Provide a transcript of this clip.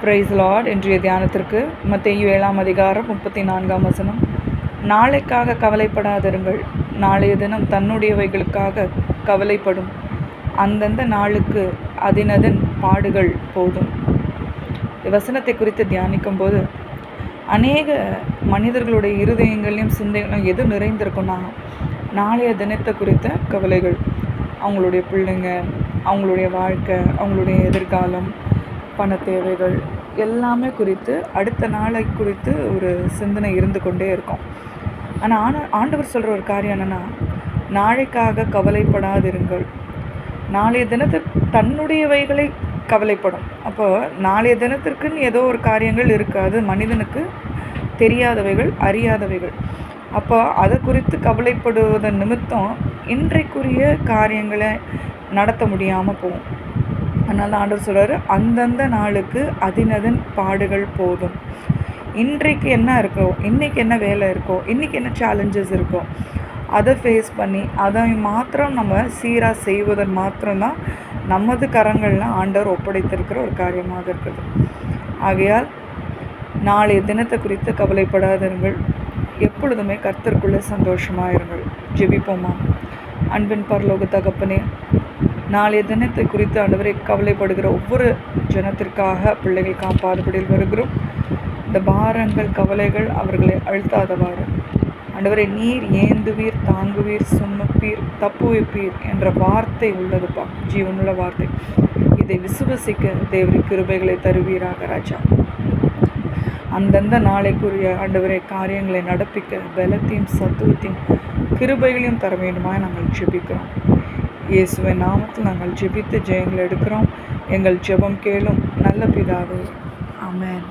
Price Lord. இன்றைய தியானத்திற்கு மத்தேயு 7:34 நாளைக்காக கவலைப்படாதிருங்கள், நாளைய தினம் தன்னுடையவைகளுக்காக கவலைப்படும். அந்தந்த நாளுக்கு அதினதன் பாடுகள் போதும். வசனத்தை குறித்து தியானிக்கும் போது அநேக மனிதர்களுடைய இருதயங்களையும் சிந்தைகளையும் எது நிறைந்திருக்குன்னா, நாளைய தினத்தை குறித்த கவலைகள். அவங்களுடைய பிள்ளைங்க, அவங்களுடைய வாழ்க்கை, அவங்களுடைய எதிர்காலம், பண தேவைகள் எல்லாமே குறித்து அடுத்த நாளை குறித்து ஒரு சிந்தனை இருந்து கொண்டே இருக்கும். ஆனால் ஆண்டவர் சொல்கிற ஒரு காரியம் என்னென்னா, நாளைக்காக கவலைப்படாதிருங்கள். நாளைய தினத்துக்கு தன்னுடையவைகளை கவலைப்படும். அப்போ நாளைய தினத்திற்குன்னு ஏதோ ஒரு காரியங்கள் இருக்காது, மனிதனுக்கு தெரியாதவைகள், அறியாதவைகள். அப்போ அதை குறித்து கவலைப்படுவதன் நிமித்தம் இன்றைக்குரிய காரியங்களை நடத்த முடியாமல் போகும். அதனால் ஆண்டவர் சொல்கிறாரு, அந்தந்த நாளுக்கு அதினதன் பாடுகள் போதும். இன்றைக்கு என்ன இருக்கோ, இன்றைக்கி என்ன வேலை இருக்கோ, இன்றைக்கி என்ன சேலஞ்சஸ் இருக்கோ, அதை ஃபேஸ் பண்ணி அதை மாத்திரம் நம்ம சீராக செய்வதன் மாத்திரம்தான் நமது கரங்களில் ஆண்டவர் ஒப்படைத்திருக்கிற ஒரு காரியமாக இருக்குது. ஆகையால் நாளைய தினத்தை குறித்து கவலைப்படாதிருங்கள், எப்பொழுதுமே கர்த்தருக்குள்ளே சந்தோஷமாக இருங்கள். ஜெபிப்போமா. அன்பின் பரலோக தகப்பனே, நாளைய தினத்தை குறித்து ஆண்டவரை கவலைப்படுகிற ஒவ்வொரு ஜனத்திற்காக பிள்ளைகள் காப்பாறுபடியில் வருகிறோம். இந்த பாரங்கள், கவலைகள் அவர்களை அழுத்தாதவாறு ஆண்டவரை நீர் ஏந்துவீர், தாங்குவீர், சுமப்பீர், தப்புவிப்பீர் என்ற வார்த்தை உள்ளதுப்பா, ஜீவனுள்ள வார்த்தை. இதை விசுவசிக்க தேவரி கிருபைகளை தருவீராக ராஜா. அந்தந்த நாளைக்குரிய ஆண்டவரை காரியங்களை நடப்பிக்க பலத்தையும் சத்துவத்தையும் கிருபைகளையும் தர வேண்டுமாய் நாங்கள் ஜெபிக்கிறோம். இயேசுவின் நாமத்தில் நாங்கள் ஜெபித்து ஜெயங்கள் எடுக்கிறோம். எங்கள் ஜெபம் கேளும் நல்ல பிதாவே. ஆமென்.